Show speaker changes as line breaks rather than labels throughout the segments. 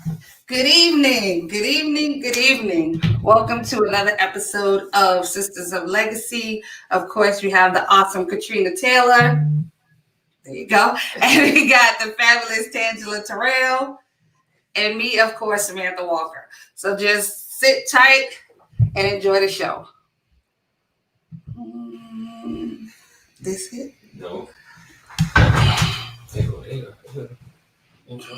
Good evening, good evening, good evening. Welcome to another episode of Sisters of Legacy. Of course, we have the awesome Katrina Taylor. There you go. And we got the fabulous Tangela Terrell. And me, of course, Samantha Walker. So just sit tight and enjoy the show. This it?
No. There you go. There you go. Intro.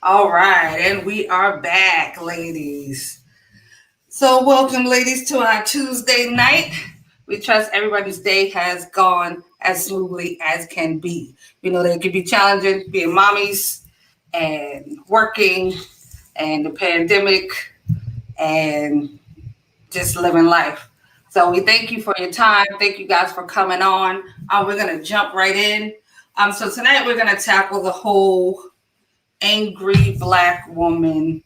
All right, and we are back, ladies. So, welcome, ladies, to our Tuesday night. We trust everybody's day has gone as smoothly as can be. We know that it can be challenging being mommies and working and the pandemic and just living life. So, we thank you for your time. Thank you guys for coming on. We're going to jump right in. So, tonight we're going to tackle the whole angry Black woman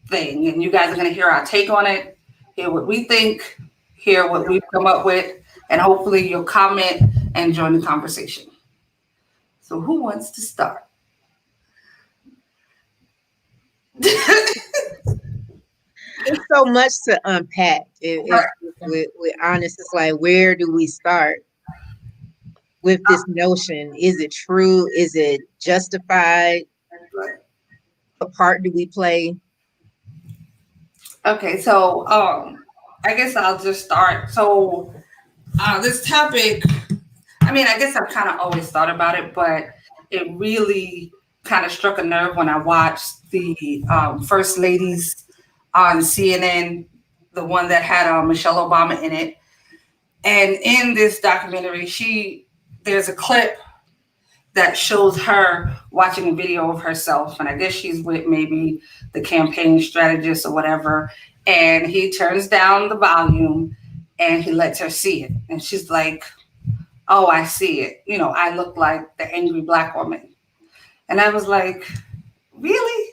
thing. And you guys are going to hear our take on it, hear what we think, hear what we've come up with, and hopefully you'll comment and join the conversation. So, who wants to start?
It's so much to unpack. If we're honest, it's like, where do we start with this notion? Is it true? Is it justified? What part do we play?
Okay, so I guess I'll just start. So, this topic, I mean, I guess I've kind of always thought about it, but it really kind of struck a nerve when I watched the First Ladies on CNN, the one that had Michelle Obama in it. And in this documentary, there's a clip that shows her watching a video of herself. And I guess she's with maybe the campaign strategist or whatever. And he turns down the volume and he lets her see it. And she's like, oh, I see it. You know, I look like the angry Black woman. And I was like, really?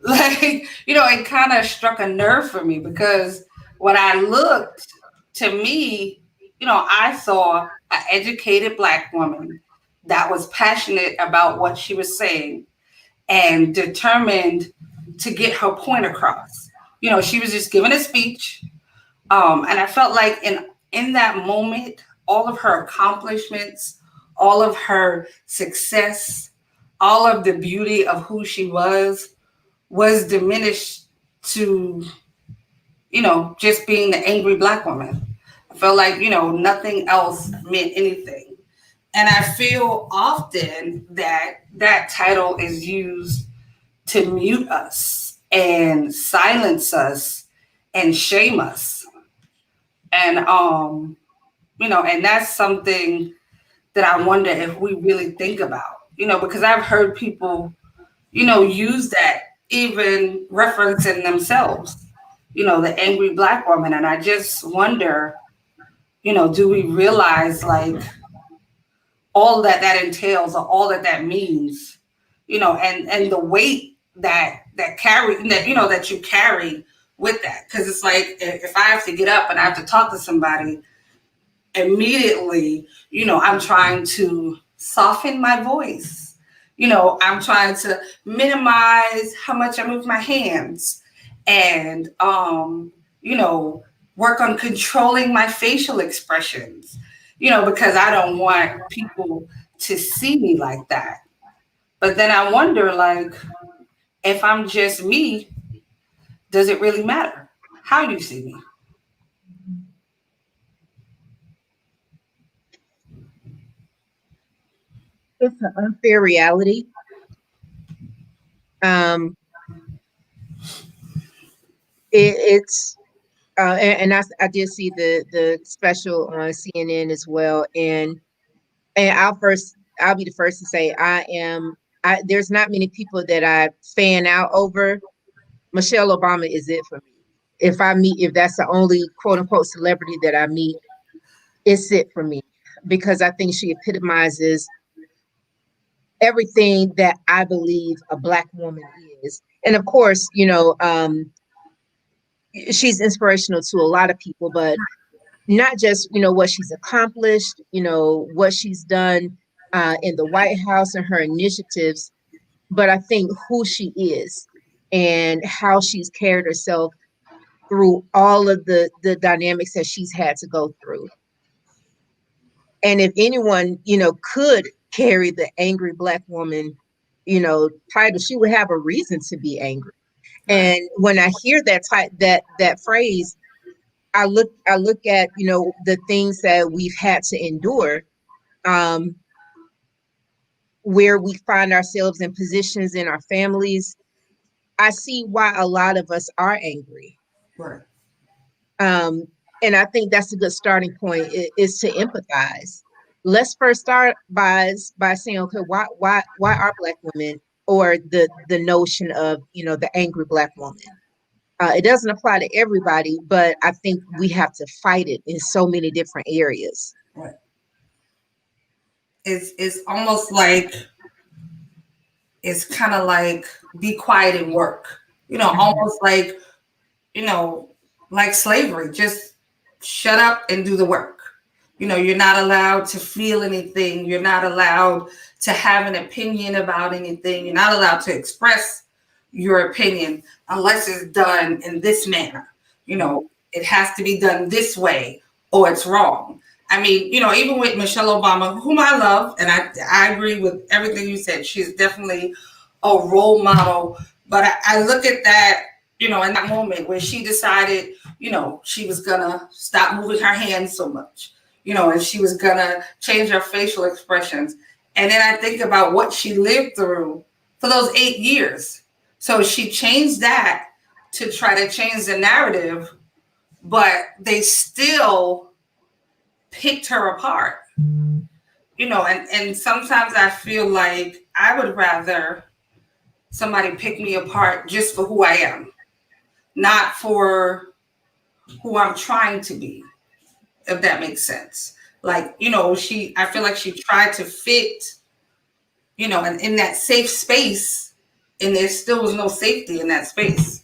Like, you know, it kind of struck a nerve for me because when I looked, to me, you know, I saw an educated Black woman that was passionate about what she was saying and determined to get her point across. You know, she was just giving a speech. And I felt like in that moment, all of her accomplishments, all of her success, all of the beauty of who she was diminished to, you know, just being the angry Black woman. I felt like, you know, nothing else meant anything. And I feel often that that title is used to mute us and silence us and shame us. And, you know, and that's something that I wonder if we really think about, you know, because I've heard people, you know, use that even referencing themselves, you know, the angry Black woman. And I just wonder, you know, do we realize like all that entails or all that means, you know, and the weight that carry that, you know, that you carry with that. Because it's like if I have to get up and I have to talk to somebody immediately, you know, I'm trying to soften my voice. You know, I'm trying to minimize how much I move my hands and, you know, work on controlling my facial expressions, you know, because I don't want people to see me like that. But then I wonder, like, if I'm just me, does it really matter how you see me?
It's an unfair reality. Um, it's and I did see the special on CNN as well, and I'll be the first to say there's not many people that I fan out over. Michelle Obama is it for me. If that's the only quote unquote celebrity that I meet, it's it for me because I think she epitomizes everything that I believe a Black woman is. And of course, she's inspirational to a lot of people, but not just, what she's accomplished, what she's done in the White House and her initiatives, but I think who she is and how she's carried herself through all of the dynamics that she's had to go through. And if anyone, could carry the angry Black woman, title, she would have a reason to be angry. And when I hear that phrase, I look at, the things that we've had to endure, where we find ourselves in positions in our families. I see why a lot of us are angry.
Right.
And I think that's a good starting point is to empathize. Let's first start by saying, okay, why are Black women, or the notion of, the angry Black woman? It doesn't apply to everybody, but I think we have to fight it in so many different areas.
Right. It's almost like, it's kind of like be quiet and work, almost like, like slavery, just shut up and do the work. You're not allowed to feel anything. You're not allowed to have an opinion about anything. You're not allowed to express your opinion unless it's done in this manner. It has to be done this way or it's wrong. I mean, even with Michelle Obama, whom I love, and I agree with everything you said. She's definitely a role model. But I look at that, in that moment where she decided, she was going to stop moving her hands so much, and she was going to change her facial expressions. And then I think about what she lived through for those 8 years. So she changed that to try to change the narrative, but they still picked her apart, and sometimes I feel like I would rather somebody pick me apart just for who I am, not for who I'm trying to be, if that makes sense. Like, I feel like she tried to fit, in that safe space, and there still was no safety in that space.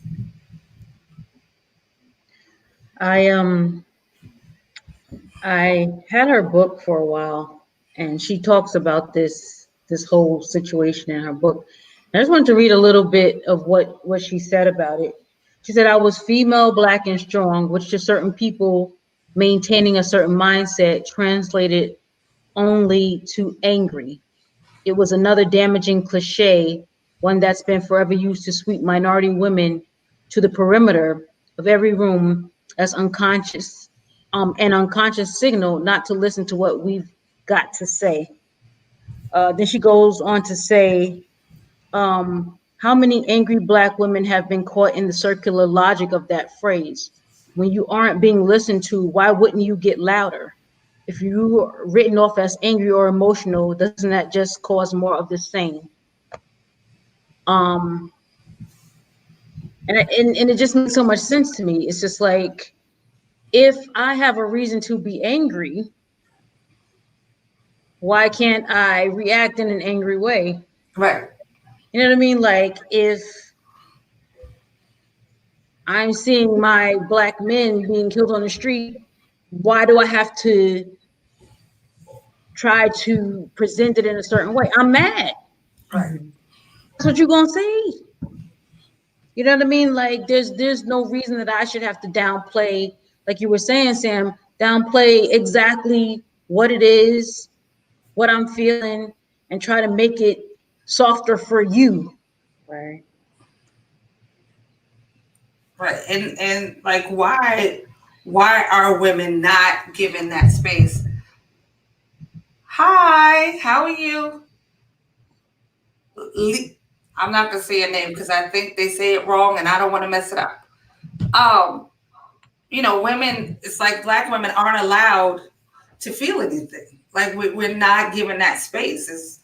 I had her book for a while, and she talks about this whole situation in her book. I just wanted to read a little bit of what she said about it. She said, "I was female, Black, and strong, which to certain people maintaining a certain mindset translated only to angry. It was another damaging cliche, one that's been forever used to sweep minority women to the perimeter of every room as unconscious, an unconscious signal not to listen to what we've got to say." Then she goes on to say, how many angry Black women have been caught in the circular logic of that phrase? When you aren't being listened to, why wouldn't you get louder? If you're written off as angry or emotional, doesn't that just cause more of the same? And it just makes so much sense to me. It's just like, if I have a reason to be angry, why can't I react in an angry way?
Right.
You know what I mean? Like, if I'm seeing my Black men being killed on the street, why do I have to try to present it in a certain way? I'm mad.
Right.
That's what you're gonna say. You know what I mean? Like, there's no reason that I should have to downplay, like you were saying, Sam, downplay exactly what it is, what I'm feeling, and try to make it softer for you.
Right.
Right. And like why are women not given that space? Hi, how are you? I'm not gonna say your name because I think they say it wrong and I don't want to mess it up. Um, women, it's like Black women aren't allowed to feel anything. Like we're not given that space.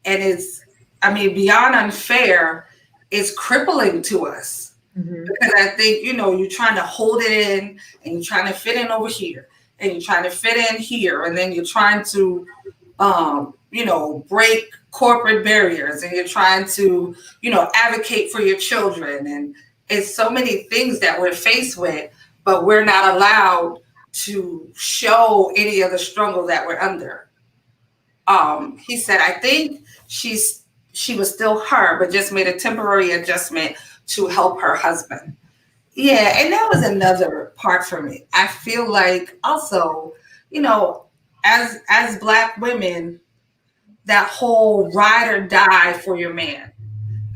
I mean, beyond unfair, it's crippling to us.
Mhm.
Because I think, you're trying to hold it in and you're trying to fit in over here and you're trying to fit in here. And then you're trying to, break corporate barriers and you're trying to, advocate for your children. And it's so many things that we're faced with, but we're not allowed to show any of the struggle that we're under. He said, I think she was still her, but just made a temporary adjustment to help her husband. Yeah, and that was another part for me. I feel like also, as Black women, that whole ride or die for your man.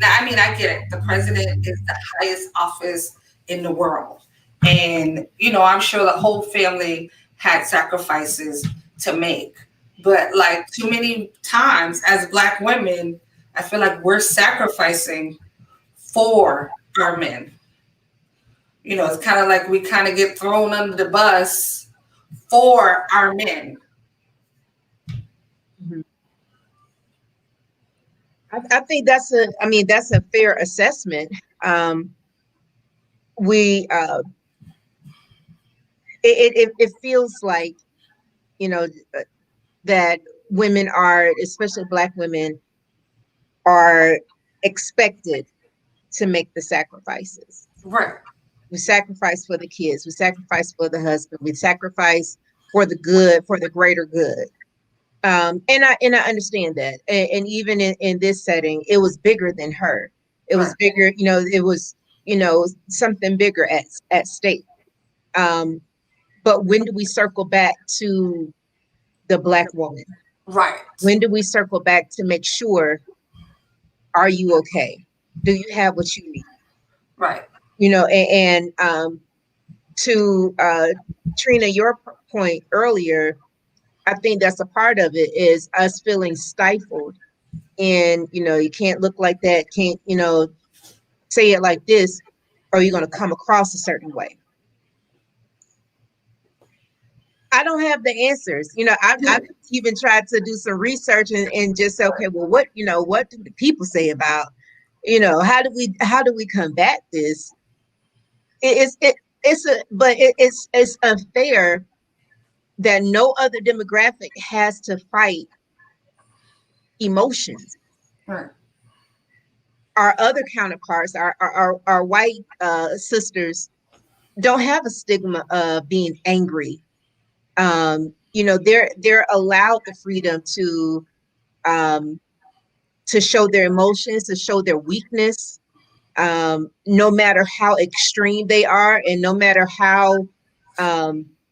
Now, I mean, I get it. The president is the highest office in the world. And, I'm sure the whole family had sacrifices to make. But like too many times as Black women, I feel like we're sacrificing for our men. It's kind of like we kind of get thrown under the bus for our men.
Mhm. I think that's a fair assessment. We it feels like, you know, that women are, especially Black women, are expected to make the sacrifices.
Right.
We sacrifice for the kids, we sacrifice for the husband, we sacrifice for the good, for the greater good. And I understand that. And even in this setting, it was bigger than her. It was
Right.
bigger, it was, something bigger at stake. Um, but when do we circle back to the Black woman?
Right.
When do we circle back to make sure, are you okay? Do you have what you need?
Right.
And to Trina, your point earlier, I think that's a part of it, is us feeling stifled. And you can't look like that, can't say it like this, or you're going to come across a certain way. I don't have the answers. I've even tried to do some research and just say, okay, well, what do the people say about, how do we combat this? It's unfair that no other demographic has to fight emotions.
Right.
Our other counterparts, our white sisters, don't have a stigma of being angry. They're allowed the freedom um, to show their emotions, to show their weakness, no matter how extreme they are, and no matter how,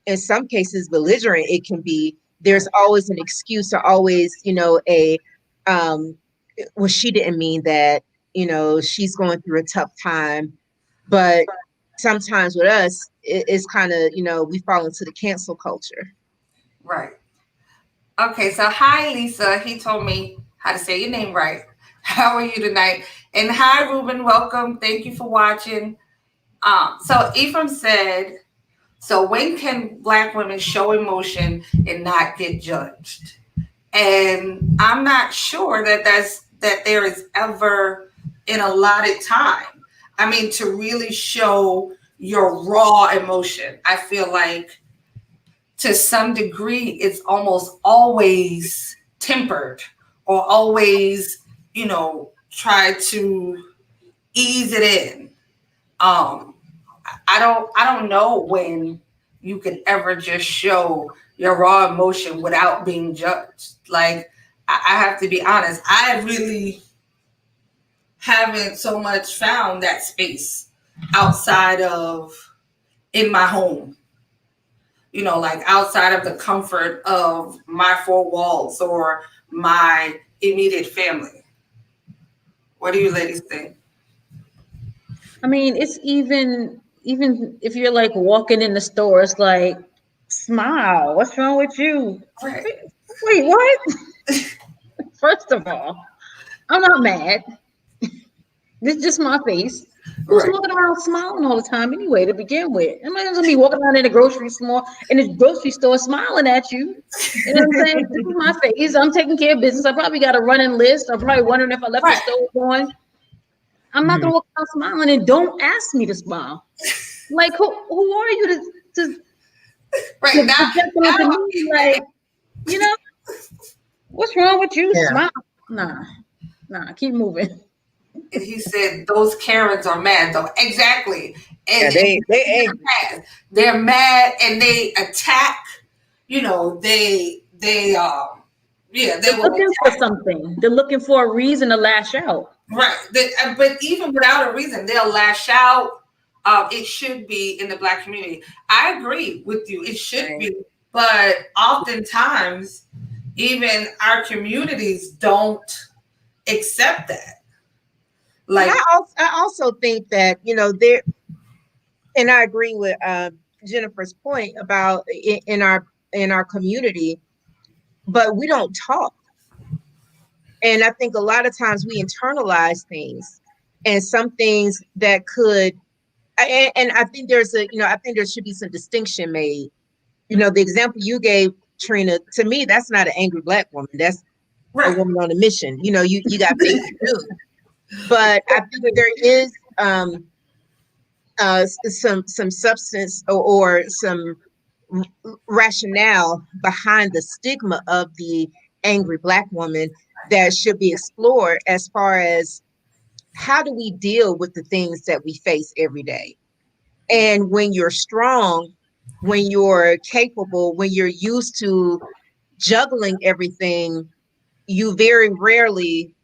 in some cases, belligerent it can be. There's always an excuse, or always, um, well, she didn't mean that. She's going through a tough time. But sometimes with us, it's kind of, we fall into the cancel culture.
Right. Okay, so hi Lisa. He told me how to say your name right. How are you tonight? And hi Ruben, welcome. Thank you for watching. So Ephraim said, so when can Black women show emotion and not get judged? And I'm not sure that there is ever an allotted time. I mean, to really show your raw emotion. I feel like to some degree, it's almost always tempered or always, try to ease it in. Um, I don't know when you could ever just show your raw emotion without being judged. Like I have to be honest, I really haven't so much found that space outside of in my home. Like outside of the comfort of my four walls or my immediate family. What do you ladies think?
I mean, it's even even if you're like walking in the store, it's like, smile. What's wrong with you?
Right.
Wait, what? First of all, I'm not mad. This is just my face. Who's
Right.
walking around smiling all the time anyway to begin with? I'm not gonna be walking around in the grocery store smiling at you. You know what I'm saying? This is my face. I'm taking care of business. I probably got a running list. I'm probably wondering if I left the
Right.
stove on. I'm not gonna walk around smiling, and don't ask me to smile. Like who are you to
Right.
to
Now,
project onto me? Like, you know, what's wrong with you?
Yeah.
Smile. Nah, keep moving.
and he said those Karens are mad though. Exactly.
Yeah,
And
they
they're
angry.
mad. They're mad and they attack, they
They're
will
looking for
attack.
something. They're looking for a reason to lash out.
Right. But even without a reason, they'll lash out. It should be in the Black community. I agree with you. It should
Right.
be. But oftentimes, even our communities don't accept that. Like,
I also think that, there, and I agree with Jennifer's point about in our community, but we don't talk. And I think a lot of times we internalize things, and some things that could, and I think I think there should be some distinction made. The example you gave, Trina, to me, that's not an angry Black woman. That's a
right.
woman on a mission. You got things to do. But I think there is some substance or some rationale behind the stigma of the angry Black woman that should be explored, as far as how do we deal with the things that we face every day. And when you're strong, when you're capable, when you're used to juggling everything, you very rarely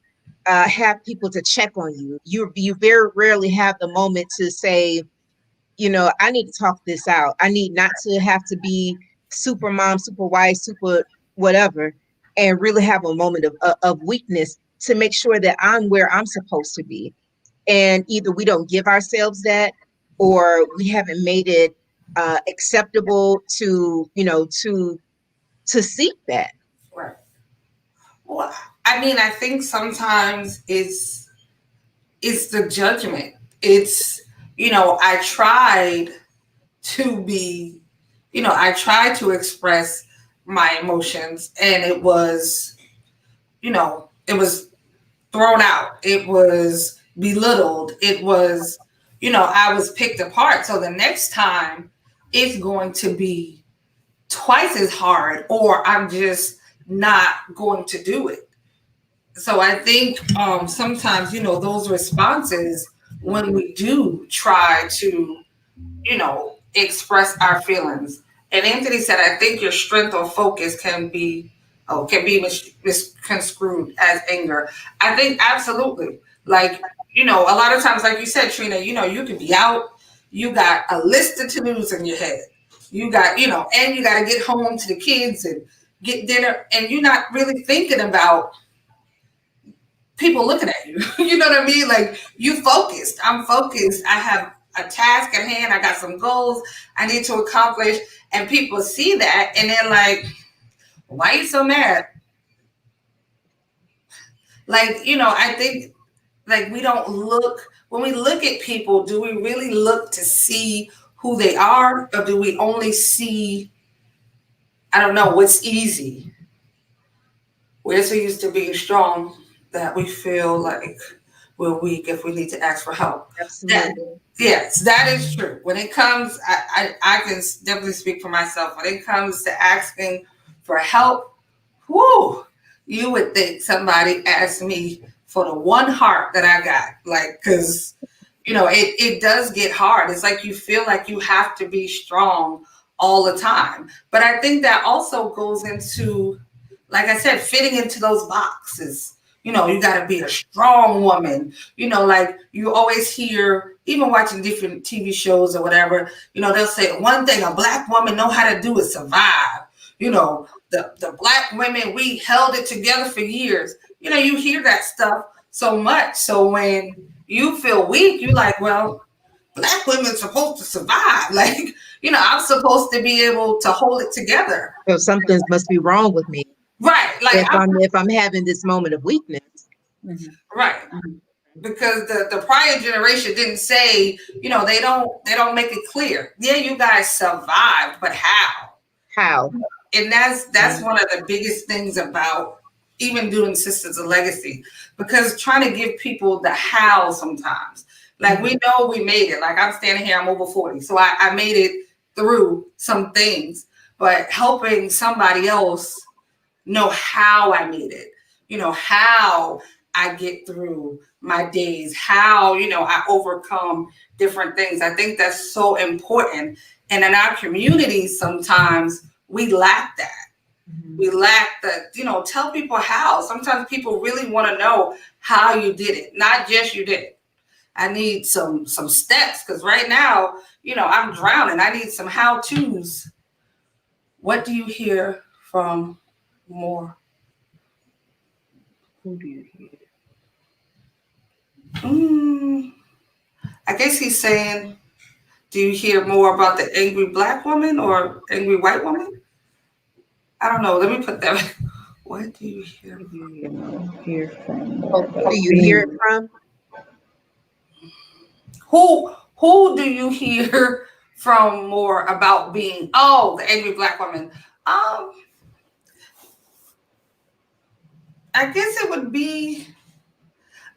have people to check on you. You very rarely have the moment to say, I need to talk this out. I need not to have to be super mom, super wife, super whatever, and really have a moment of weakness to make sure that I'm where I'm supposed to be. And either we don't give ourselves that, or we haven't made it acceptable to seek that.
Right. Well, I mean, I think sometimes it's the judgment. It's, I tried to be, I tried to express my emotions, and it was, it was thrown out. It was belittled. It was, I was picked apart. So the next time it's going to be twice as hard, or I'm just not going to do it. So I think sometimes, those responses, when we do try to, express our feelings. And Anthony said, I think your strength or focus can be misconstrued as anger. I think absolutely. Like, a lot of times, like you said, Trina, you can be out, you got a list of to-dos in your head. You got, and you got to get home to the kids and get dinner, and you're not really thinking about people looking at you. You know what I mean? Like, you focused. I'm focused. I have a task at hand. I got some goals I need to accomplish. And people see that and they're like, why are you so mad? Like, I think like we don't look, when we look at people, do we really look to see who they are? Or do we only see, I don't know, what's easy? We're so used to being strong that we feel like we're weak if we need to ask for help.
Absolutely.
Yes, that is true. When it comes, I can definitely speak for myself. When it comes to asking for help, whoo, you would think somebody asked me for the one heart that I got. Like, because, it does get hard. It's like you feel like you have to be strong all the time. But I think that also goes into, like I said, fitting into those boxes. You got to be a strong woman. Like you always hear, even watching different TV shows or whatever, they'll say one thing a Black woman know how to do is survive. The Black women, we held it together for years. You hear that stuff so much. So when you feel weak, you're like, well, Black women supposed to survive. Like, I'm supposed to be able to hold it together.
So something must be wrong with me
Right. Like,
if I'm having this moment of weakness.
Mhm.
right. Because the prior generation didn't say, they don't make it clear. Yeah, you guys survived, but how?
How?
And that's one of the biggest things about even doing Sisters of Legacy, because trying to give people the how sometimes. Like, we know we made it. Like, I'm standing here, I'm over 40. So I made it through some things, but helping somebody else know how I made it, how I get through my days, how, I overcome different things. I think that's so important. And in our communities, sometimes we lack that. We lack the, tell people how. Sometimes people really want to know how you did it, not just you did it. I need some steps, because right now, I'm drowning. I need some how-tos. What do you hear from more?
Who do you hear?
I guess he's saying, do you hear more about the angry Black woman or angry white woman? I don't know. Let me put that. What do you hear?
Hear from?
Who do you hear it from?
Who do you hear from more about being the angry Black woman? I guess it would be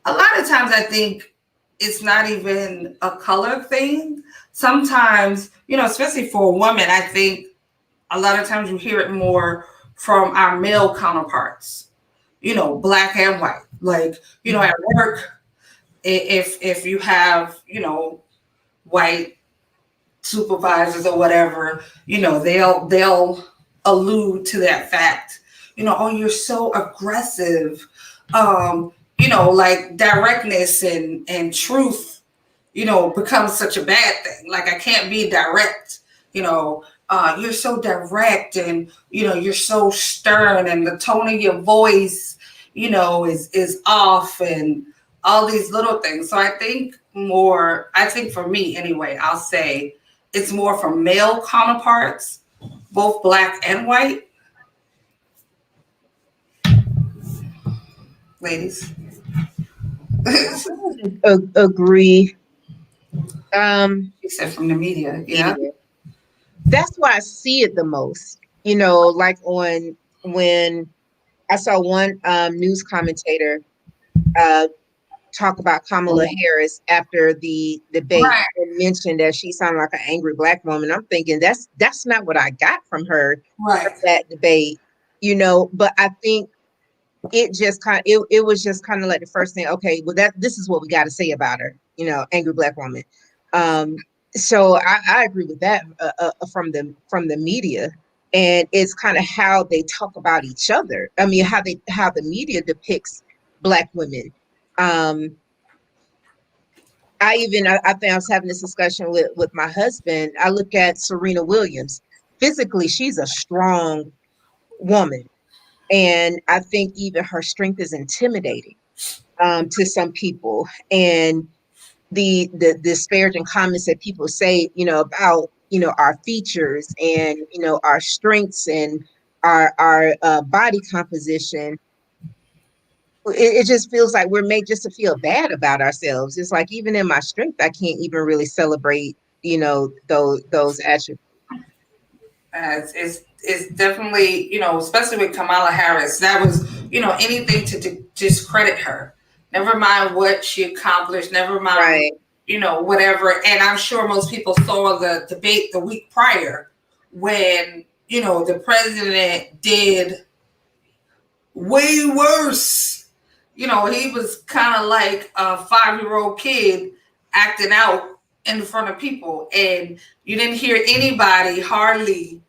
a lot of times. I think it's not even a color thing. Sometimes, especially for a woman, I think a lot of times you hear it more from our male counterparts, Black and white. Like, at work, if you have, white supervisors or whatever, they'll allude to that fact. Oh, you're so aggressive. Like directness and truth, becomes such a bad thing. Like, I can't be direct, you're so direct, and you're so stern, and the tone of your voice, is off, and all these little things. So I think for me anyway, I'll say it's more from male counterparts, both Black and white. Ladies.
Agree.
You said from the media, yeah.
That's why I see it the most. Like when I saw one news commentator talk about Kamala Harris after the debate,
Right.
and mentioned that she sounded like an angry Black woman. I'm thinking that's not what I got from her
Right.
from that debate, but I think it just it was just kind of like the first thing. Okay, well, this is what we got to say about her, angry Black woman. So I agree with that from the media, and it's kind of how they talk about each other. I mean, how the media depicts Black women. I think I was having this discussion with my husband. I look at Serena Williams. Physically, she's a strong woman, and I think even her strength is intimidating to some people. And the disparaging comments that people say, about our features and our strengths and our body composition, it just feels like we're made just to feel bad about ourselves. It's like, even in my strength, I can't even really celebrate those attributes.
It's definitely, especially with Kamala Harris, that was, anything to discredit her. Never mind what she accomplished, never mind,
Right.
Whatever. And I'm sure most people saw the debate the week prior when, the president did way worse. He was kind of like a 5-year-old kid acting out in front of people. And you didn't hear anybody hardly,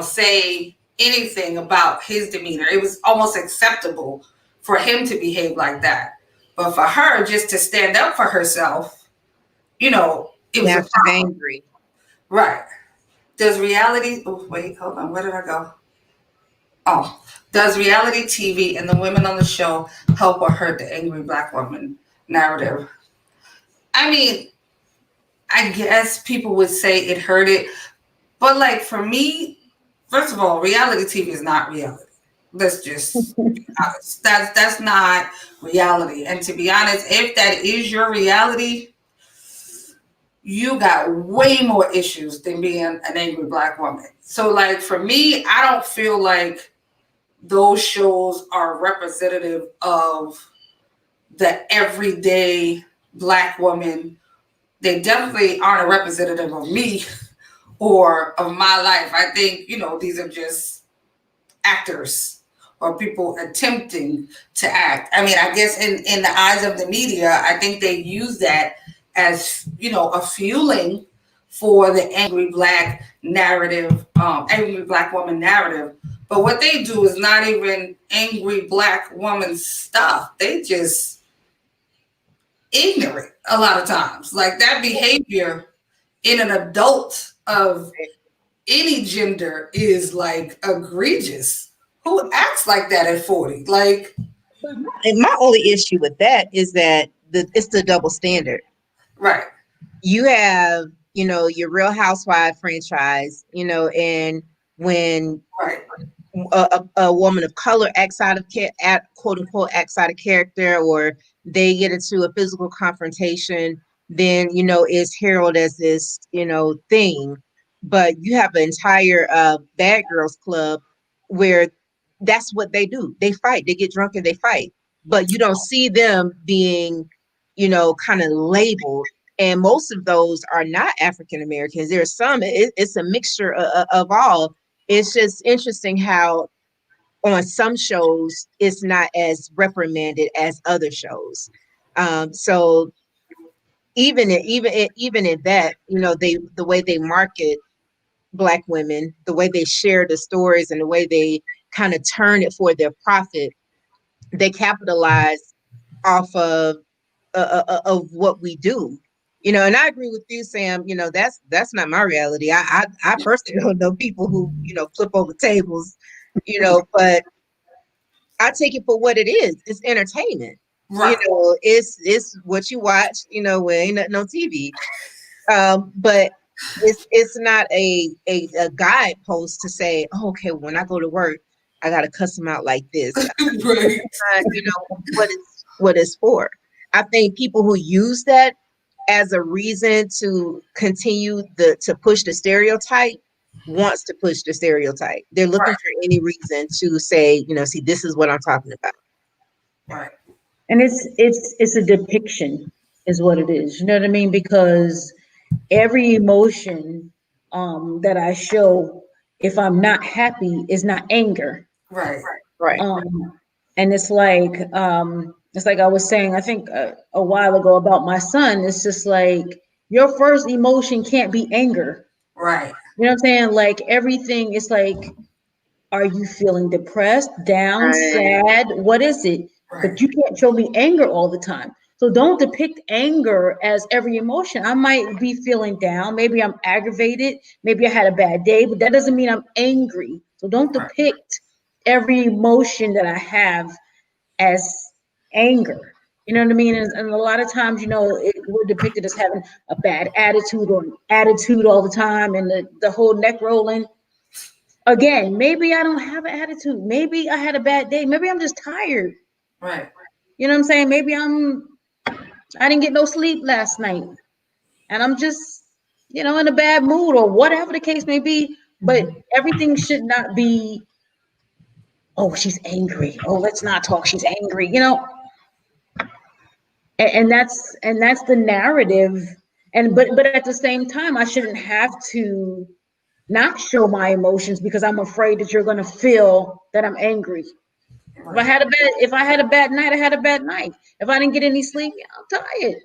say anything about his demeanor. It was almost acceptable for him to behave like that. But for her just to stand up for herself, it was
angry.
Right. Does reality, wait, hold on, where did I go? Oh, does reality TV and the women on the show help or hurt the angry Black woman narrative? I mean, I guess people would say it hurt it. But like for me, first of all, reality TV is not reality. Let's just be honest. That's not reality. And to be honest, if that is your reality, you got way more issues than being an angry black woman. So like for me, I don't feel like those shows are representative of the everyday black woman. They definitely aren't a representative of me or of my life. I think, these are just actors or people attempting to act. I mean, I guess in the eyes of the media, I think they use that as, a fueling for the angry black narrative, angry black woman narrative. But what they do is not even angry black woman stuff. They just ignorant a lot of times. Like that behavior in an adult of any gender is like egregious. Who acts like that at 40? Like,
And my only issue with that is that it's the double standard.
right.
You have, your Real Housewife franchise, and when
Right.
a woman of color acts out of quote unquote acts out of character, or they get into a physical confrontation, then it's heralded as this thing. But you have an entire Bad Girls Club where that's what they do. They fight. They get drunk and they fight. But you don't see them being, kind of labeled. And most of those are not African Americans. There are some. It's a mixture of all. It's just interesting how on some shows it's not as reprimanded as other shows. So even in that, the way they market black women, the way they share the stories, and the way they kind of turn it for their profit, they capitalize off of what we do. And I agree with you, Sam. That's not my reality. I personally don't know people who flip over tables, but I take it for what it is. It's entertainment.
Right.
It's what you watch. When ain't nothing on TV. But it's not a guidepost to say, oh, okay, when I go to work, I got to cuss them out like this.
Right.
What it's for. I think people who use that as a reason to continue to push the stereotype wants to push the stereotype. They're looking
Right.
for any reason to say, see, this is what I'm talking about.
Right.
And it's a depiction is what it is. You know what I mean? Because every emotion that I show, if I'm not happy, is not anger.
Right.
Right.
And it's like I was saying, I think a while ago about my son. It's just like your first emotion can't be anger.
Right.
You know what I'm saying? Like everything is like, are you feeling depressed, down,
Right.
sad? What is it?
Right.
But you can't show me anger all the time. So don't depict anger as every emotion. I might be feeling down. Maybe I'm aggravated. Maybe I had a bad day, but that doesn't mean I'm angry. So don't
Right.
depict every emotion that I have as anger. You know what I mean? And a lot of times, we're depicted as having a bad attitude or an attitude all the time and the whole neck rolling. Again, maybe I don't have an attitude. Maybe I had a bad day. Maybe I'm just tired.
Right.
You know what I'm saying? Maybe I didn't get no sleep last night and I'm just, in a bad mood or whatever the case may be. But everything should not be, oh, she's angry. Oh, let's not talk. She's angry. And that's the narrative. But at the same time, I shouldn't have to not show my emotions because I'm afraid that you're going to feel that I'm angry. If I had a bad night, I had a bad night. If I didn't get any sleep, I'm tired.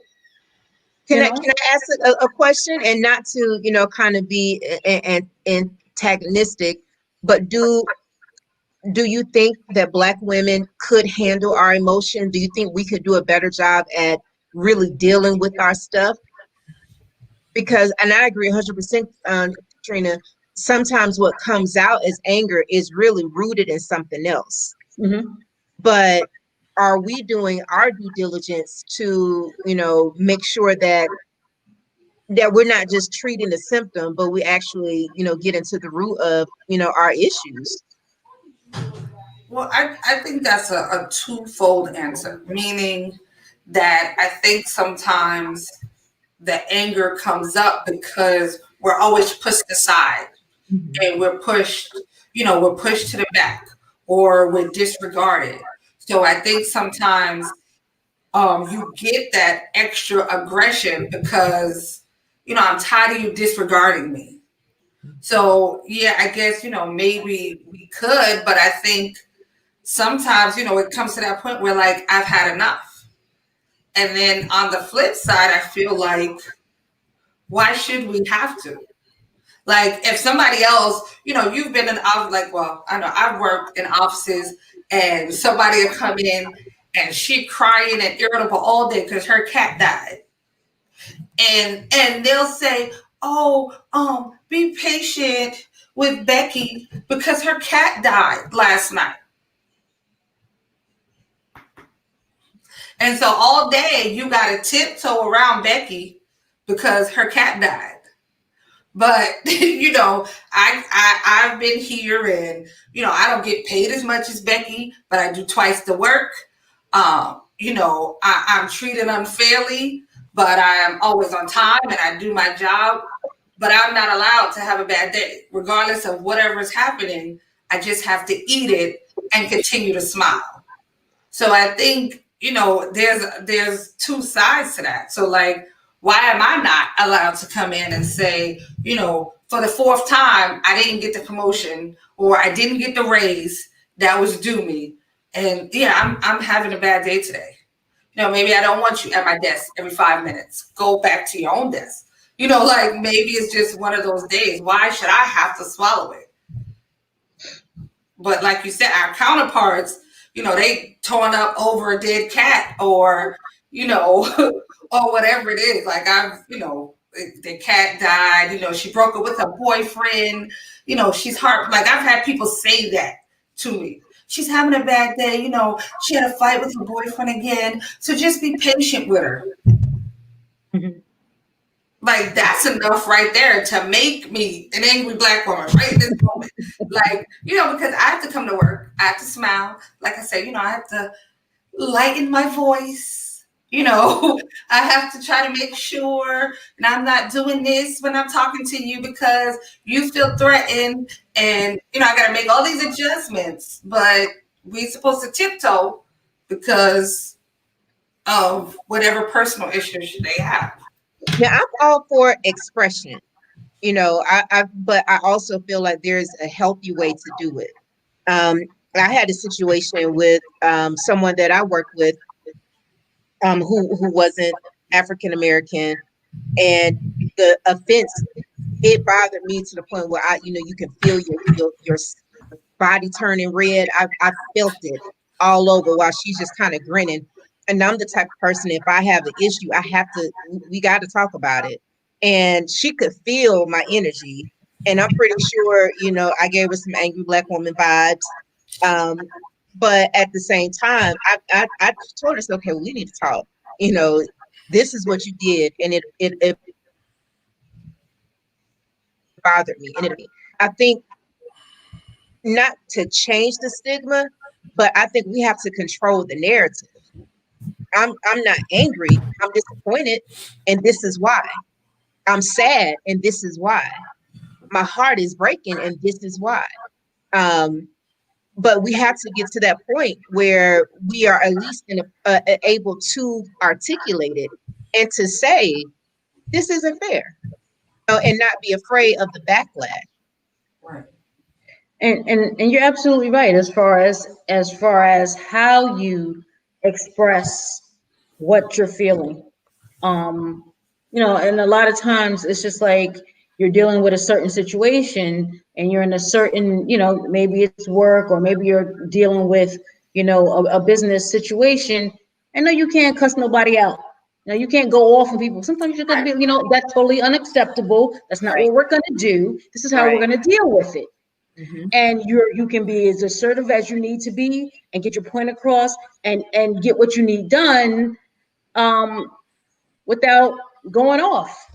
Can I ask a question, and not to kind of be antagonistic, but do you think that Black women could handle our emotion? Do you think we could do a better job at really dealing with our stuff? Because, and I agree 100%, Trina, sometimes what comes out as anger is really rooted in something else.
Mm-hmm.
But are we doing our due diligence to, make sure that that we're not just treating the symptom, but we actually, get into the root of, our issues.
Well, I think that's a twofold answer, meaning that I think sometimes the anger comes up because we're always pushed aside and we're pushed to the back or we're disregarded. So I think sometimes you get that extra aggression because, I'm tired of you disregarding me. So yeah, I guess, maybe we could, but I think sometimes, it comes to that point where like I've had enough. And then on the flip side, I feel like, why should we have to? Like if somebody else, you've been in office, like, well, I know I've worked in offices and somebody will come in and she crying and irritable all day because her cat died. And they'll say, oh, be patient with Becky because her cat died last night. And so all day you got to tiptoe around Becky because her cat died. But I've been here, and I don't get paid as much as Becky, but I do twice the work. I'm treated unfairly, but I am always on time and I do my job. But I'm not allowed to have a bad day, regardless of whatever is happening. I just have to eat it and continue to smile. So I think there's two sides to that. So like, why am I not allowed to come in and say, for the fourth time, I didn't get the promotion or I didn't get the raise that was due me. And yeah, I'm having a bad day today. Maybe I don't want you at my desk every 5 minutes. Go back to your own desk. Like maybe it's just one of those days. Why should I have to swallow it? But like you said, our counterparts, they torn up over a dead cat or, or whatever it is. Like the cat died, she broke up with her boyfriend, she's hurt. Like I've had people say that to me. She's having a bad day, she had a fight with her boyfriend again. So just be patient with her. Mm-hmm. Like that's enough right there to make me an angry Black woman right in this moment. Like, because I have to come to work. I have to smile. Like I say, I have to lighten my voice. I have to try to make sure and I'm not doing this when I'm talking to you because you feel threatened. And, I got to make all these adjustments. But we're supposed to tiptoe because of whatever personal issues they have.
Now, I'm all for expression, but I also feel like there's a healthy way to do it. I had a situation with someone that I worked with who wasn't African American, and the offense, it bothered me to the point where you can feel your body turning red. I felt it all over while she's just kind of grinning. And I'm the type of person, if I have an issue, we got to talk about it. And she could feel my energy. And I'm pretty sure, I gave her some angry Black woman vibes. But at the same time, I told her, okay, we need to talk. This is what you did. And it bothered me. And I think not to change the stigma, but I think we have to control the narrative. I'm not angry. I'm disappointed, and this is why. I'm sad, and this is why. My heart is breaking, and this is why. But we have to get to that point where we are at least able to articulate it and to say, this isn't fair, and not be afraid of the backlash.
Right.
And you're absolutely right as far as how you express what you're feeling. And a lot of times it's just like you're dealing with a certain situation and you're in a certain, maybe it's work or maybe you're dealing with, a business situation. And no, you can't cuss nobody out. You can't go off on people. Sometimes you're going to be, that's totally unacceptable. That's not what we're going to do. This is how we're going to deal with it. Mm-hmm. And you can be as assertive as you need to be and get your point across and get what you need done without going off.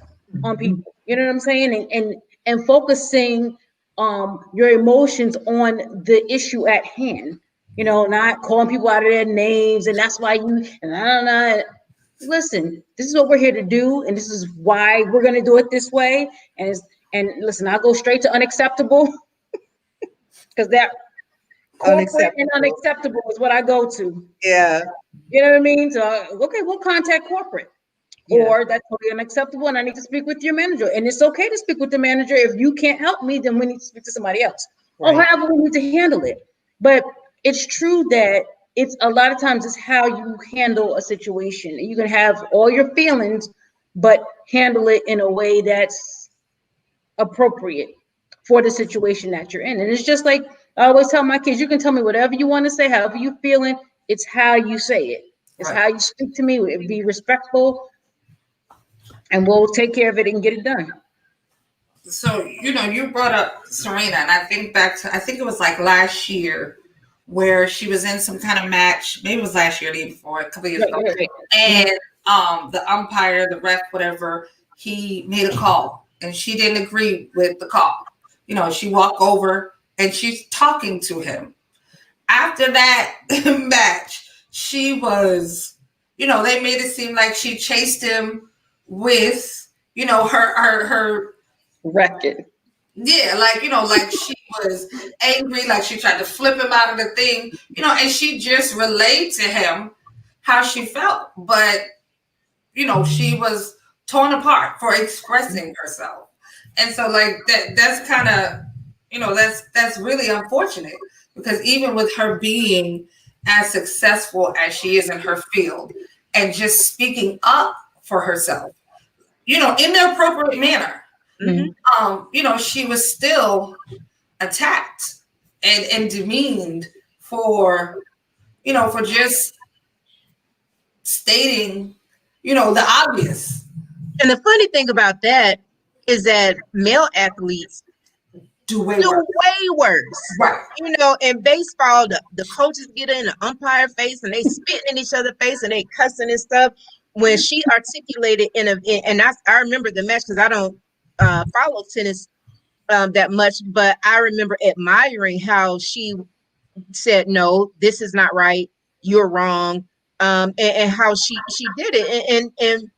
on people. You know what I'm saying? And focusing your emotions on the issue at hand. You know, not calling people out of their names, and that's why you and I don't know. Listen, this is what we're here to do, and this is why we're gonna do it this way. And listen, I'll go straight to unacceptable because that corporate and unacceptable is what I go to.
Yeah.
You know what I mean? So okay, we'll contact corporate.
Yeah.
Or that's totally unacceptable, and I need to speak with your manager. And it's okay to speak with the manager. If you can't help me, then we need to speak to somebody else. Or however we need to handle it. But it's true that it's a lot of times it's how you handle a situation. You can have all your feelings, but handle it in a way that's appropriate for the situation that you're in. And it's just like I always tell my kids, you can tell me whatever you want to say, however you feeling. It's how you say it. It's how you speak to me. Be respectful. And we'll take care of it and get it done.
So, you brought up Serena, and I think back to, I think it was like last year where she was in some kind of match. Maybe it was last year, the year before, a couple of years ago.
Right.
And the umpire, the ref, whatever, he made a call and she didn't agree with the call. She walked over and she's talking to him. After that match, she was, they made it seem like she chased him with, her
record.
Yeah, like she was angry, like she tried to flip him out of the thing, and she just relayed to him how she felt. But, she was torn apart for expressing herself. And so like that's kind of, that's really unfortunate, because even with her being as successful as she is in her field and just speaking up for herself, in the appropriate manner, she was still attacked and demeaned for just stating, the obvious.
And the funny thing about that is that male athletes
do way
worse.
Right.
In baseball, the coaches get in the umpire face and they spit in each other's face and they cussing and stuff. When she articulated and I remember the match because I don't follow tennis that much, but I remember admiring how she said, no, this is not right, you're wrong, and how she did it, and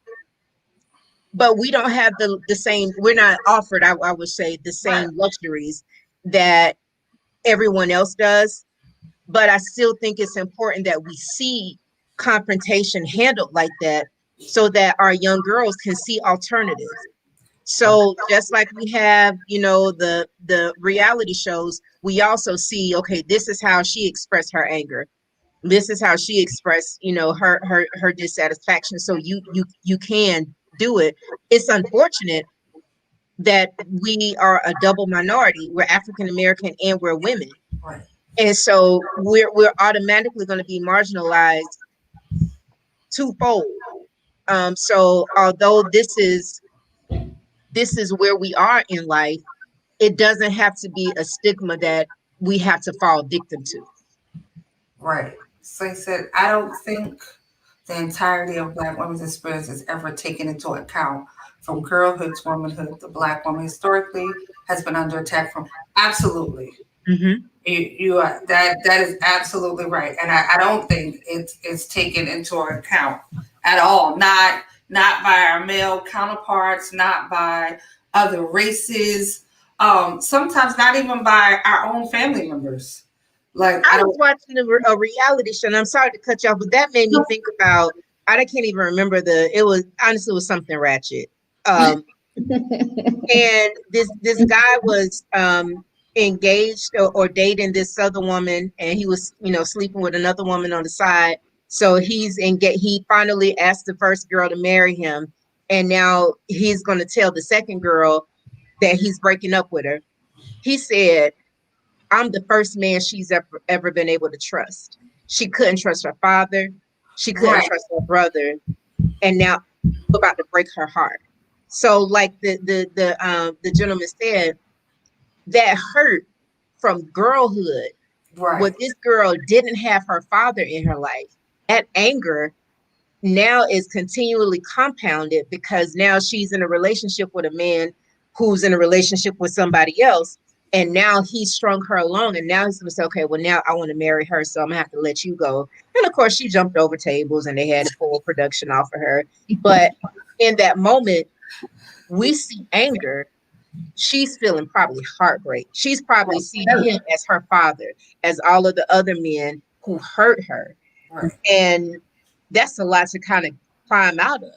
but we don't have the same, we're not offered, I would say, the same luxuries that everyone else does. But I still think it's important that we see confrontation handled like that so that our young girls can see alternatives. So just like we have, the reality shows, we also see, okay, this is how she expressed her anger. This is how she expressed, her dissatisfaction. So you can do it. It's unfortunate that we are a double minority. We're African American and we're women.
Right.
And so we're automatically going to be marginalized twofold. So although this is where we are in life, it doesn't have to be a stigma that we have to fall victim to.
Right. So I said, I don't think the entirety of Black women's experience is ever taken into account, from girlhood to womanhood. The Black woman historically has been under attack from absolutely.
Mm-hmm.
You are, that is absolutely right, and I don't think it's taken into account at all. Not by our male counterparts, not by other races. Sometimes not even by our own family members. Like
I was watching a reality show, and I'm sorry to cut you off, but that made me think about. I can't even remember it was something ratchet. And this guy was engaged or dating this other woman, and he was sleeping with another woman on the side. So he finally asked the first girl to marry him, and now he's going to tell the second girl that he's breaking up with her. He said, I'm the first man she's ever been able to trust. She couldn't trust her father, she couldn't trust her brother, and now I'm about to break her heart. So like the gentleman said, that hurt from girlhood, where this girl didn't have her father in her life, that anger now is continually compounded because now she's in a relationship with a man who's in a relationship with somebody else. And now he's strung her along. And now he's going to say, okay, well, now I want to marry her. So I'm going to have to let you go. And of course, she jumped over tables and they had to pull production off of her. But in that moment, we see anger. She's feeling probably heartbreak. She's probably seeing him as her father, as all of the other men who hurt her.
Right.
And that's a lot to kind of climb out of.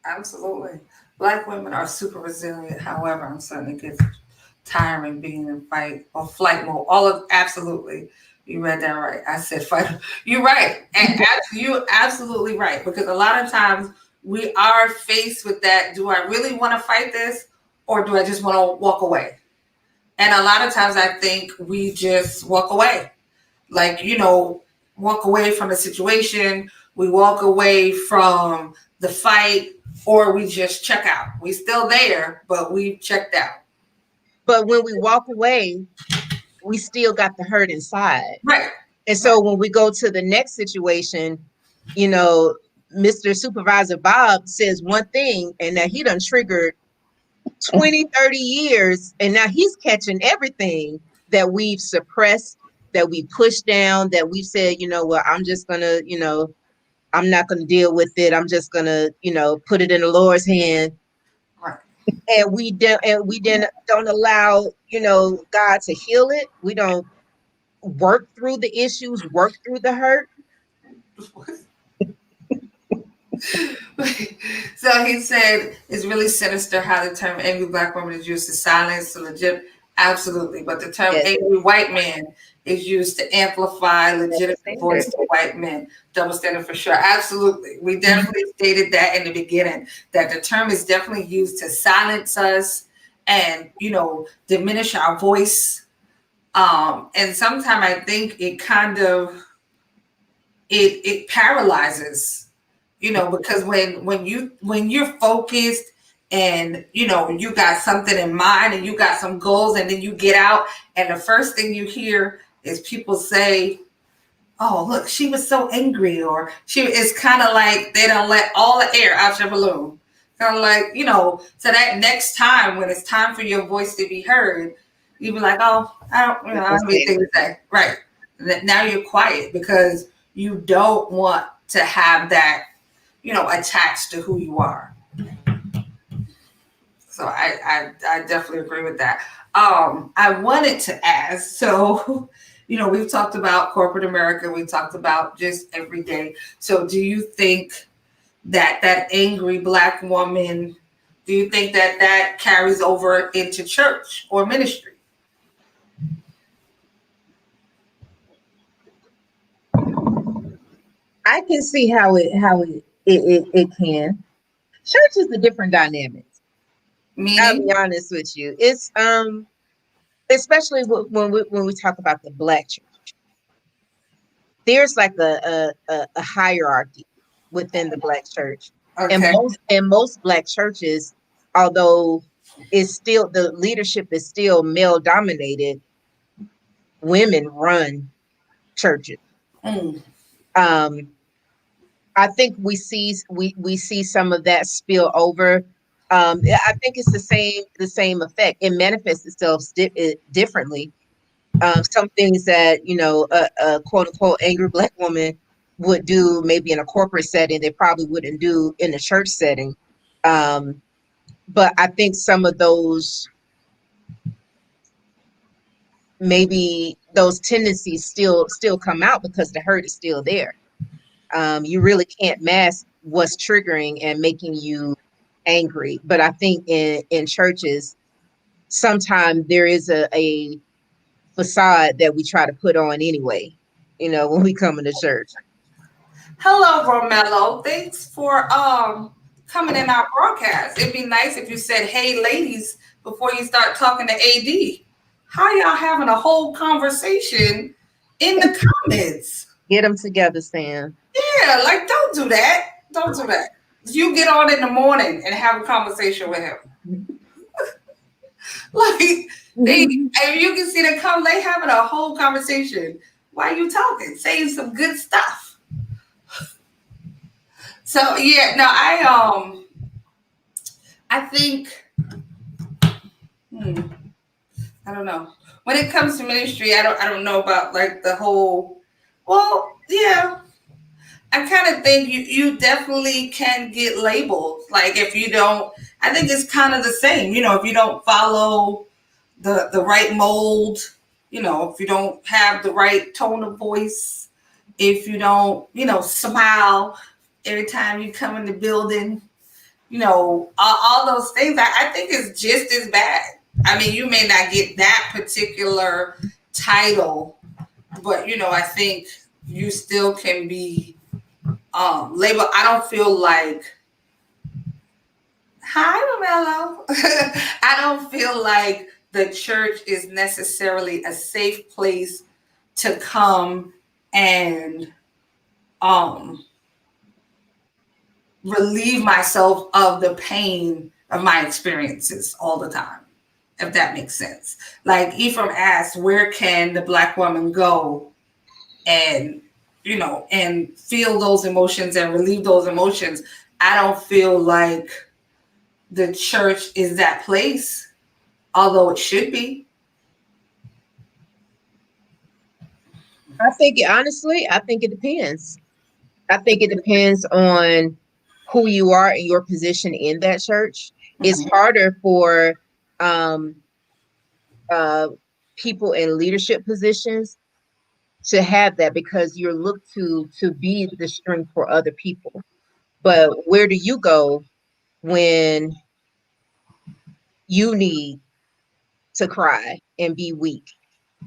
Absolutely. Black women are super resilient. However, I'm certain it gets tiring being in fight or flight mode. Absolutely. You read that right. I said fight. You're right. And you're absolutely right. Because a lot of times we are faced with that. Do I really want to fight this? Or do I just want to walk away? And a lot of times I think we just walk away. Like, walk away from the situation. We walk away from the fight, or we just check out. We still there, but we checked out.
But when we walk away, we still got the hurt inside.
Right.
And so when we go to the next situation, Mr. Supervisor Bob says one thing, and now he done triggered 20, 30 years, and now he's catching everything that we've suppressed, that we pushed down, that we said, well, I'm just going to, I'm not going to deal with it. I'm just going to, put it in the Lord's hand.
Right.
And we don't allow, God to heal it. We don't work through the issues, work through the hurt.
So he said it's really sinister how the term angry Black woman is used to silence the legit. Absolutely. But the term angry white man is used to amplify legitimate voice to white men. Double standard for sure. Absolutely. We definitely stated that in the beginning, that the term is definitely used to silence us and, diminish our voice. And sometimes I think it kind of, it paralyzes, because when you're focused and, you got something in mind and you got some goals, and then you get out and the first thing you hear is people say, oh, look, she was so angry, or it's kind of like they don't let all the air out your balloon. Kind of like, so that next time when it's time for your voice to be heard, you be like, oh, I don't have anything to say. Right. Now you're quiet because you don't want to have that, attached to who you are. So I definitely agree with that. I wanted to ask, so, we've talked about corporate America. We talked about just every day. So do you think that angry Black woman, do you think that carries over into church or ministry?
I can see how it can. Church is a different dynamic.
Meaning?
I'll be honest with you. It's especially when we talk about the Black church. There's like a hierarchy within the Black church.
Okay.
And most Black churches, although it's still, the leadership is still male dominated, women run churches. I think we see some of that spill over. I think it's the same effect. It manifests itself differently. Some things that a quote unquote angry Black woman would do maybe in a corporate setting, they probably wouldn't do in a church setting. But I think some of those, maybe those tendencies still come out because the hurt is still there. You really can't mask what's triggering and making you angry. But I think in churches, sometimes there is a facade that we try to put on anyway, when we come into church.
Hello, Romello. Thanks for coming in our broadcast. It'd be nice if you said, hey, ladies, before you start talking to AD. How y'all having a whole conversation in the comments?
Get them together, Sam.
Yeah, like, don't do that. Don't do that. You get on in the morning and have a conversation with him. Like, if you can see them come, they having a whole conversation. Why are you talking? Saying some good stuff. So yeah, no, I think hmm, I don't know. When it comes to ministry, I don't know about like the whole well, yeah. I kind of think you definitely can get labeled. Like if you don't I think it's kind of the same, if you don't follow the right mold, if you don't have the right tone of voice, if you don't, smile every time you come in the building, all those things, I think it's just as bad. I mean, you may not get that particular title, but I think you still can be labeled. I don't feel like hi, Romello. I don't feel like the church is necessarily a safe place to come and um relieve myself of the pain of my experiences all the time, if that makes sense. Like Ephraim asked, where can the Black woman go and, and feel those emotions and relieve those emotions? I don't feel like the church is that place, although it should be.
I think honestly, I think it depends. I think it depends on who you are and your position in that church. It's harder for um, people in leadership positions to have that because you're looked to be the strength for other people. But where do you go when you need to cry and be weak?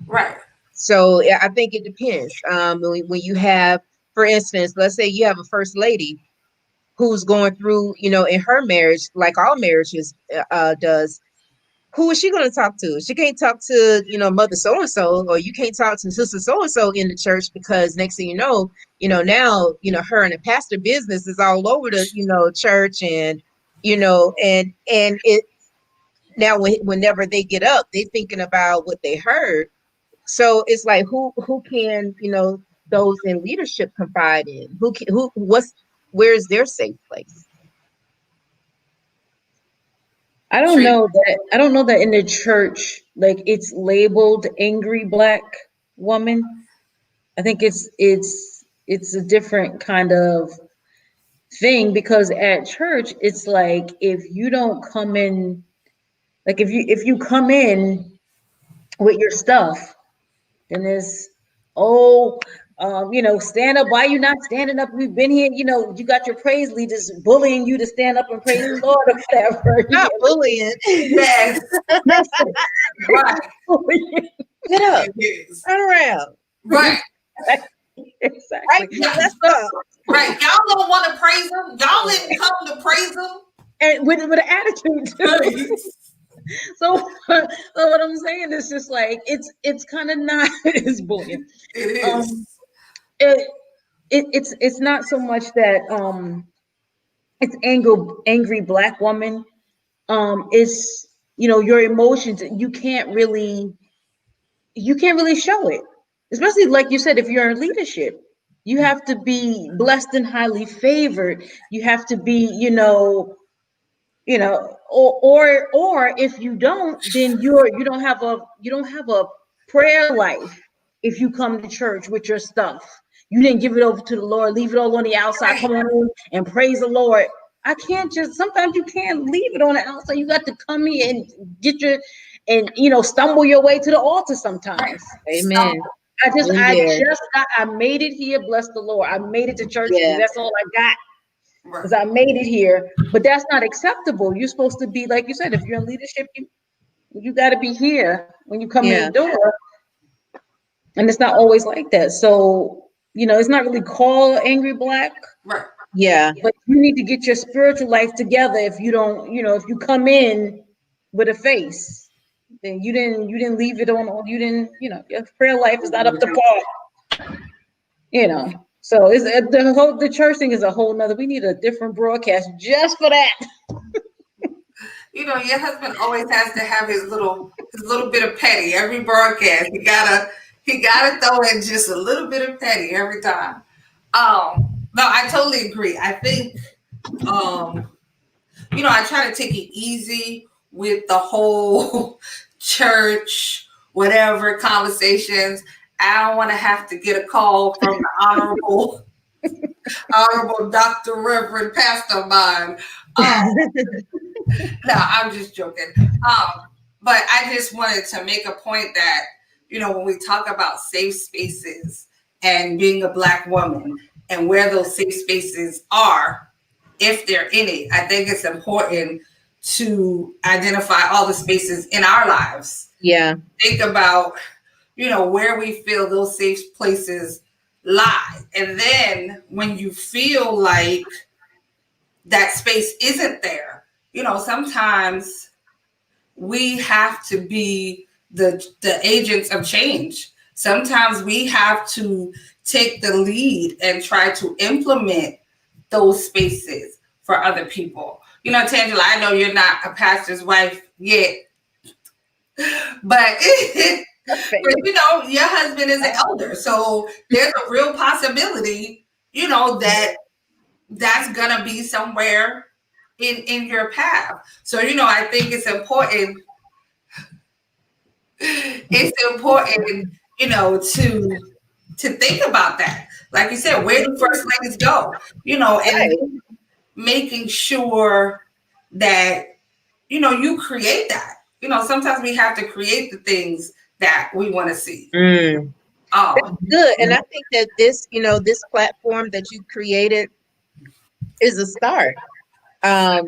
Right.
So I think it depends. When you have, for instance, let's say you have a first lady who's going through, in her marriage, like all marriages does. Who is she going to talk to? She can't talk to, mother so and so, or you can't talk to sister so and so in the church because next thing now, her and the pastor business is all over the, church, and and it now whenever they get up, they're thinking about what they heard. So it's like who can those in leadership confide in? Where's their safe place?
I don't know that in the church, like it's labeled angry Black woman. I think it's a different kind of thing because at church it's like if you don't come in, like if you come in with your stuff, then there's oh stand up. Why you not standing up? We've been here. You got your praise leaders bullying you to stand up and praise the Lord or whatever.
Not bullying.
Yes. Right.
Get up.
It is.
Turn around.
Right.
Exactly.
Right. Let's go.
Right. Y'all don't want to praise him. Y'all didn't come to praise him.
And with an attitude too. So what I'm saying is just like it's kind of not it's bullying.
It is.
It's not so much that it's angry Black woman. It's your emotions. You can't really show it, especially like you said, if you're in leadership. You have to be blessed and highly favored. You have to be, or if you don't, then you don't have a prayer life. If you come to church with your stuff, you didn't give it over to the Lord, leave it all on the outside, come on in and praise the Lord. I can't just sometimes you can't leave it on the outside. You got to come in and get your and stumble your way to the altar sometimes.
Amen.
I made it here, bless the Lord. I made it to church,
Yeah.
and that's all I got. Because I made it here, but that's not acceptable. You're supposed to be, like you said, if you're in leadership, you got to be here when you come in the door. And it's not always like that. So, it's not really called angry Black.
Right.
Yeah.
But you need to get your spiritual life together. If you don't, if you come in with a face, then you didn't leave it on, you didn't, your prayer life is not up to par. So it's the church thing is a whole nother. We need a different broadcast just for that.
Your husband always has to have his little bit of petty every broadcast. He gotta throw in just a little bit of petty every time. No, I totally agree. I think, I try to take it easy with the whole church, whatever conversations. I don't want to have to get a call from the honorable Dr. Reverend Pastor of mine. No, I'm just joking. But I just wanted to make a point that, when we talk about safe spaces and being a Black woman and where those safe spaces are, if they're in it, I think it's important to identify all the spaces in our lives.
Yeah.
Think about, where we feel those safe places lie. And then when you feel like that space isn't there, sometimes we have to be the agents of change. Sometimes we have to take the lead and try to implement those spaces for other people. Tangela, I know you're not a pastor's wife yet, but your husband is an elder, so there's a real possibility, that's gonna be somewhere in your path. So I think it's important. It's important, to think about that. Like you said, where do first ladies go? And making sure that you create that. Sometimes we have to create the things that we want to see.
That's good. And I think that this platform that you created is a start. I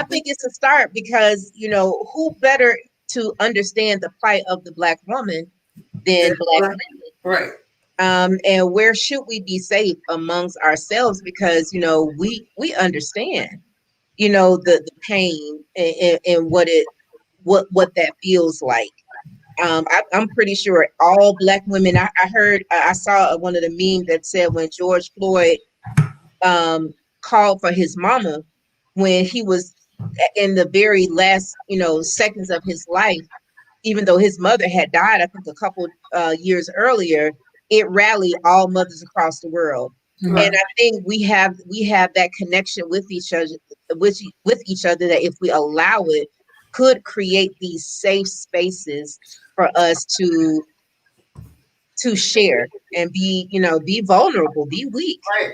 think it's a start because, who better to understand the plight of the Black woman than Black women?
Right.
And where should we be safe amongst ourselves? Because, we understand, the pain and what that feels like. I'm pretty sure all Black women, I saw one of the memes that said when George Floyd called for his mama when he was in the very last, seconds of his life, even though his mother had died, I think a couple years earlier, it rallied all mothers across the world. Right. And I think we have that connection with each other, with each other, that if we allow it, could create these safe spaces for us to share and be vulnerable, be weak.
Right.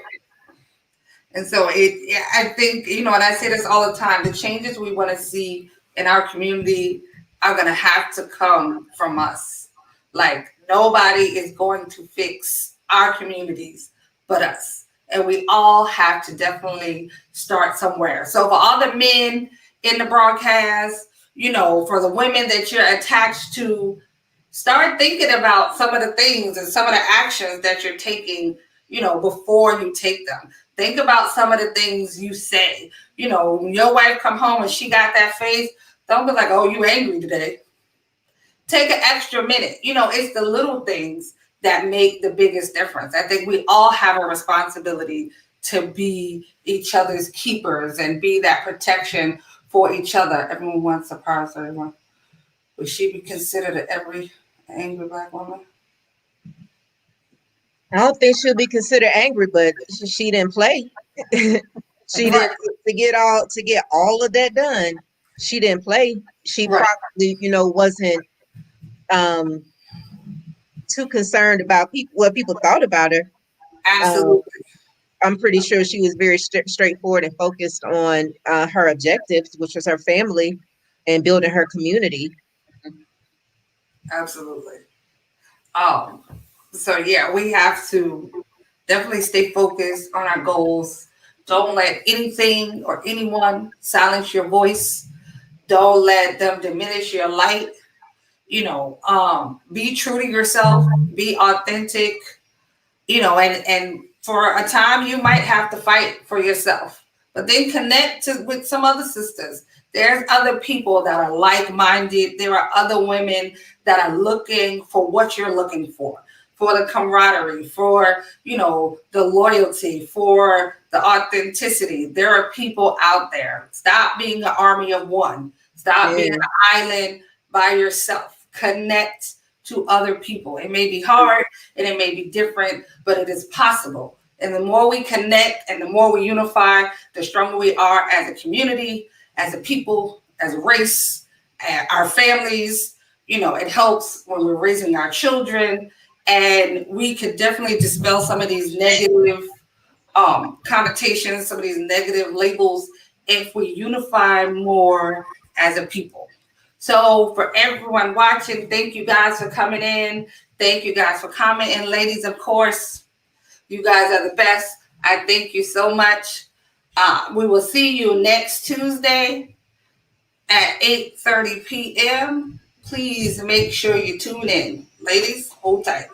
And so I think, and I say this all the time, the changes we want to see in our community are going to have to come from us. Like, nobody is going to fix our communities but us. And we all have to definitely start somewhere. So for all the men in the broadcast, for the women that you're attached to, start thinking about some of the things and some of the actions that you're taking, before you take them. Think about some of the things you say. When your wife come home and she got that face, don't be like, oh, you angry today. Take an extra minute. It's the little things that make the biggest difference. I think we all have a responsibility to be each other's keepers and be that protection for each other. Everyone wants to surprise everyone. Would she be considered an every angry Black woman?
I don't think she'll be considered angry, but she didn't play. She didn't to get all of that done. She didn't play. She probably, wasn't too concerned about what people thought about her.
Absolutely.
I'm pretty sure she was very straightforward and focused on her objectives, which was her family and building her community.
Absolutely. So yeah, we have to definitely stay focused on our goals. Don't let anything or anyone silence your voice. Don't let them diminish your light. Be true to yourself, be authentic, and for a time you might have to fight for yourself, but then connect with some other sisters. There's other people that are like-minded. There are other women that are looking for what you're looking for the camaraderie, for, the loyalty, for the authenticity. There are people out there. Stop being an army of one. Stop being an island by yourself. Connect to other people. It may be hard and it may be different, but it is possible. And the more we connect and the more we unify, the stronger we are as a community, as a people, as a race, our families. You know, it helps when we're raising our children, and we could definitely dispel some of these negative connotations, some of these negative labels, if we unify more as a people. So for everyone watching, thank you guys for coming in. Thank you guys for commenting. Ladies, of course, you guys are the best. I thank you so much. We will see you next Tuesday at 8:30 p.m. Please make sure you tune in. Ladies, hold tight.